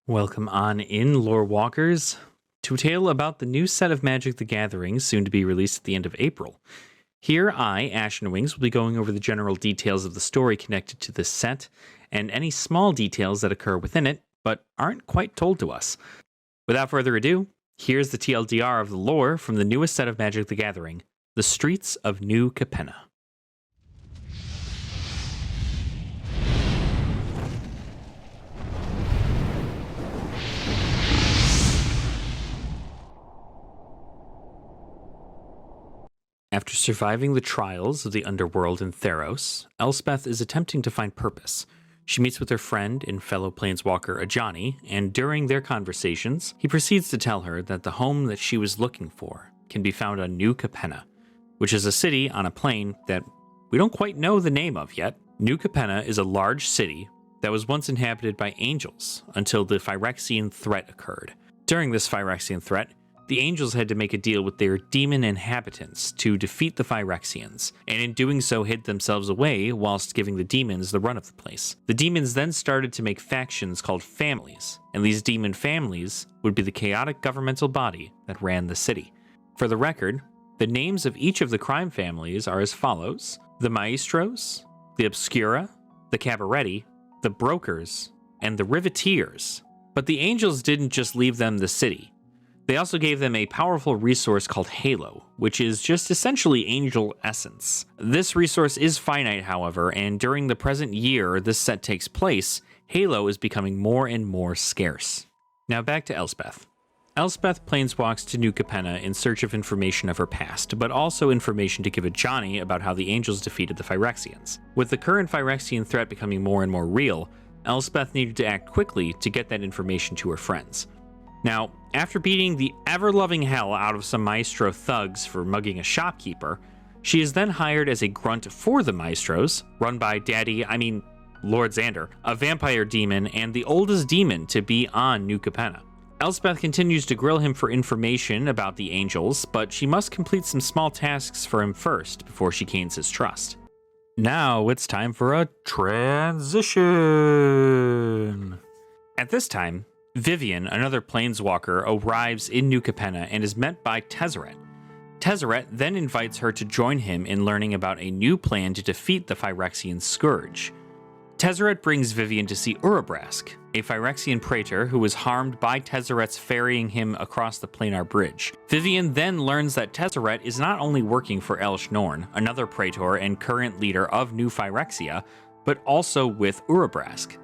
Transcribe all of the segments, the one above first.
Welcome on in, Lorewalkers, to a tale about the new set of Magic the Gathering, soon to be released at the end of April. Here, I, Ashen Wings, will be going over the general details of the story connected to this set, and any small details that occur within it, but aren't quite told to us. Without further ado, here's the TLDR of the lore from the newest set of Magic the Gathering, The Streets of New Capenna. After surviving the trials of the underworld in Theros, Elspeth is attempting to find purpose. She meets with her friend and fellow planeswalker Ajani, and during their conversations, he proceeds to tell her that the home that she was looking for can be found on New Capenna, which is a city on a plane that we don't quite know the name of yet. New Capenna is a large city that was once inhabited by angels until the Phyrexian threat occurred. During this Phyrexian threat, the angels had to make a deal with their demon inhabitants to defeat the Phyrexians, and in doing so hid themselves away whilst giving the demons the run of the place. The demons then started to make factions called families, and these demon families would be the chaotic governmental body that ran the city. For the record, the names of each of the crime families are as follows: the Maestros, the Obscura, the Cabaretti, the Brokers, and the Riveteers. But the angels didn't just leave them the city. They also gave them a powerful resource called Halo, which is just essentially angel essence. This resource is finite, however, and during the present year this set takes place, Halo is becoming more and more scarce. Now back to Elspeth. Elspeth planeswalks to New Capenna in search of information of her past, but also information to give Ajani about how the angels defeated the Phyrexians. With the current Phyrexian threat becoming more and more real, Elspeth needed to act quickly to get that information to her friends. Now, after beating the ever-loving hell out of some Maestro thugs for mugging a shopkeeper, she is then hired as a grunt for the Maestros, run by Lord Xander, a vampire demon and the oldest demon to be on New Capenna. Elspeth continues to grill him for information about the angels, but she must complete some small tasks for him first before she gains his trust. Now it's time for a transition. At this time, Vivian, another planeswalker, arrives in New Capenna and is met by Tezzeret. Tezzeret then invites her to join him in learning about a new plan to defeat the Phyrexian Scourge. Tezzeret brings Vivian to see Urabrask, a Phyrexian praetor who was harmed by Tezzeret's ferrying him across the planar bridge. Vivian then learns that Tezzeret is not only working for Elesh Norn, another praetor and current leader of New Phyrexia, but also with Urabrask.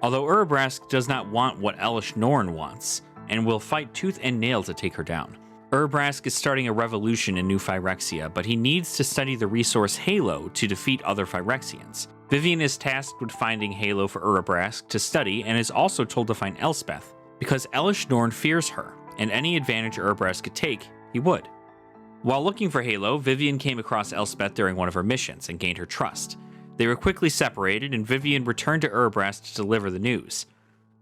Although Urabrask does not want what Elesh Norn wants, and will fight tooth and nail to take her down. Urabrask is starting a revolution in New Phyrexia, but he needs to study the resource Halo to defeat other Phyrexians. Vivian is tasked with finding Halo for Urabrask to study, and is also told to find Elspeth, because Elesh Norn fears her, and any advantage Urabrask could take, he would. While looking for Halo, Vivian came across Elspeth during one of her missions and gained her trust. They were quickly separated, and Vivian returned to Urabrask to deliver the news.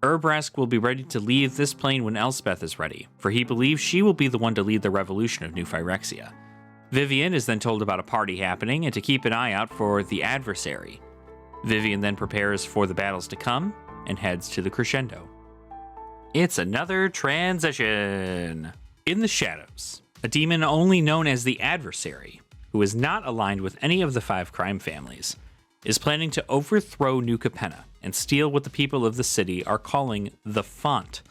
Urabrask will be ready to leave this plane when Elspeth is ready, for he believes she will be the one to lead the revolution of New Phyrexia. Vivian is then told about a party happening and to keep an eye out for the adversary. Vivian then prepares for the battles to come and heads to the crescendo. It's another transition. In the shadows, a demon only known as the Adversary, who is not aligned with any of the 5 crime families, is planning to overthrow New Capenna and steal what the people of the city are calling the Font.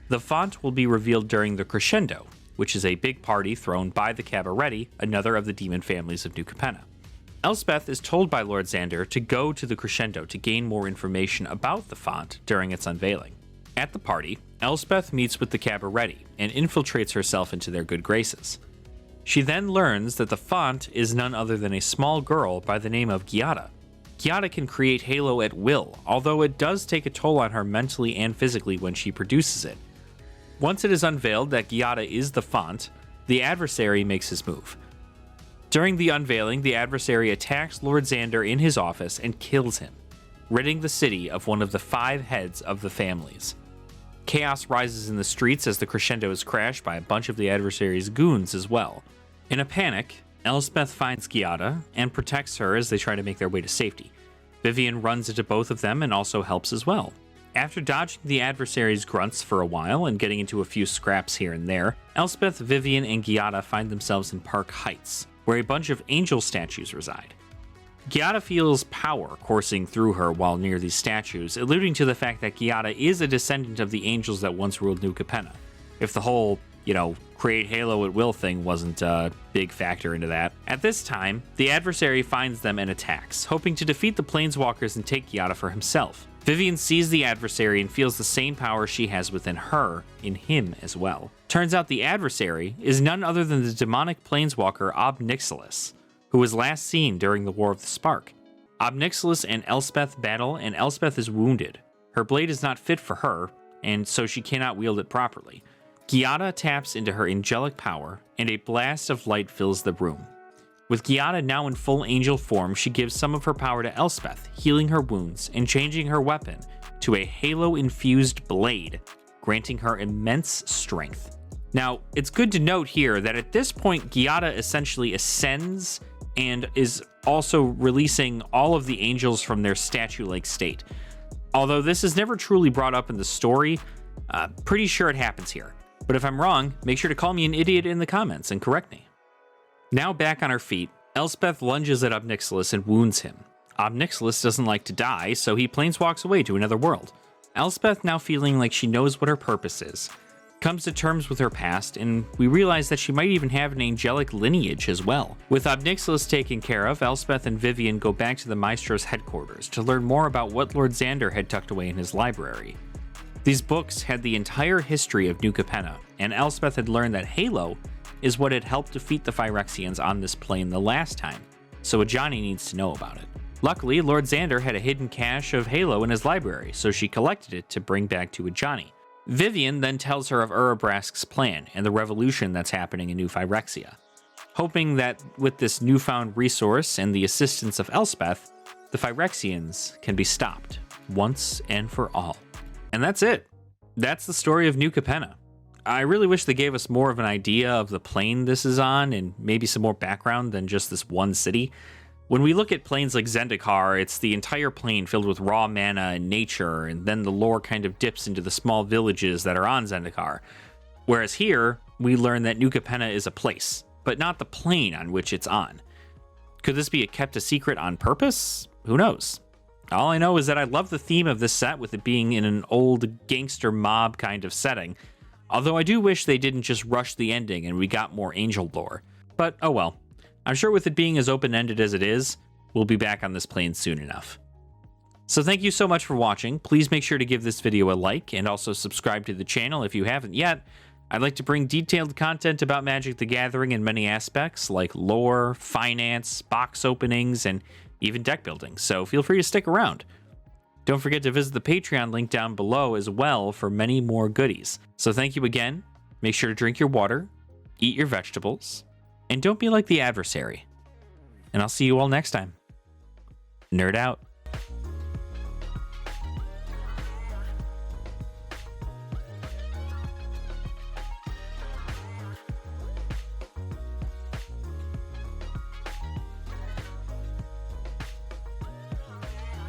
The Font will be revealed during the Crescendo, which is a big party thrown by the Cabaretti, another of the demon families of New Capenna. Elspeth is told by Lord Xander to go to the Crescendo to gain more information about the Font during its unveiling. At the party, Elspeth meets with the Cabaretti and infiltrates herself into their good graces. She then learns that the Font is none other than a small girl by the name of Giada. Giada can create Halo at will, although it does take a toll on her mentally and physically when she produces it. Once it is unveiled that Giada is the Font, the Adversary makes his move. During the unveiling, the Adversary attacks Lord Xander in his office and kills him, ridding the city of one of the 5 heads of the families. Chaos rises in the streets as the crescendo is crashed by a bunch of the Adversary's goons as well. In a panic, Elspeth finds Giada and protects her as they try to make their way to safety. Vivian runs into both of them and also helps as well. After dodging the adversary's grunts for a while and getting into a few scraps here and there, Elspeth, Vivian, and Giada find themselves in Park Heights, where a bunch of angel statues reside. Giada feels power coursing through her while near these statues, alluding to the fact that Giada is a descendant of the angels that once ruled New Capenna. If the whole, create Halo at will thing wasn't a big factor into that. At this time, the adversary finds them and attacks, hoping to defeat the Planeswalkers and take Giada for himself. Vivian sees the adversary and feels the same power she has within her, in him as well. Turns out the adversary is none other than the demonic Planeswalker Ob Nixilis, who was last seen during the War of the Spark. Ob Nixilis and Elspeth battle, and Elspeth is wounded. Her blade is not fit for her, and so she cannot wield it properly. Giada taps into her angelic power, and a blast of light fills the room. With Giada now in full angel form, she gives some of her power to Elspeth, healing her wounds and changing her weapon to a halo-infused blade, granting her immense strength. Now, it's good to note here that at this point, Giada essentially ascends and is also releasing all of the angels from their statue-like state. Although this is never truly brought up in the story, pretty sure it happens here. But if I'm wrong, make sure to call me an idiot in the comments and correct me. Now back on her feet, Elspeth lunges at Ob Nixilis and wounds him. Ob Nixilis doesn't like to die, so he planeswalks away to another world. Elspeth, now feeling like she knows what her purpose is, comes to terms with her past, and we realize that she might even have an angelic lineage as well. With Ob Nixilis taken care of, Elspeth and Vivian go back to the Maestro's headquarters to learn more about what Lord Xander had tucked away in his library. These books had the entire history of New Capenna, and Elspeth had learned that Halo is what had helped defeat the Phyrexians on this plane the last time, so Ajani needs to know about it. Luckily, Lord Xander had a hidden cache of Halo in his library, so she collected it to bring back to Ajani. Vivian then tells her of Urabrask's plan and the revolution that's happening in New Phyrexia, hoping that with this newfound resource and the assistance of Elspeth, the Phyrexians can be stopped once and for all. And that's it. That's the story of New Capenna. I really wish they gave us more of an idea of the plane this is on and maybe some more background than just this one city. When we look at planes like Zendikar, it's the entire plane filled with raw mana and nature, and then the lore kind of dips into the small villages that are on Zendikar. Whereas here, we learn that New Capenna is a place, but not the plane on which it's on. Could this be kept a secret on purpose? Who knows? All I know is that I love the theme of this set with it being in an old gangster mob kind of setting. Although I do wish they didn't just rush the ending and we got more angel lore. But oh well. I'm sure with it being as open-ended as it is, we'll be back on this plane soon enough. So thank you so much for watching. Please make sure to give this video a like and also subscribe to the channel if you haven't yet. I'd like to bring detailed content about Magic the Gathering in many aspects like lore, finance, box openings, and even deck building, so feel free to stick around. Don't forget to visit the Patreon link down below as well for many more goodies. So thank you again. Make sure to drink your water, eat your vegetables, and don't be like the adversary. And I'll see you all next time. Nerd out.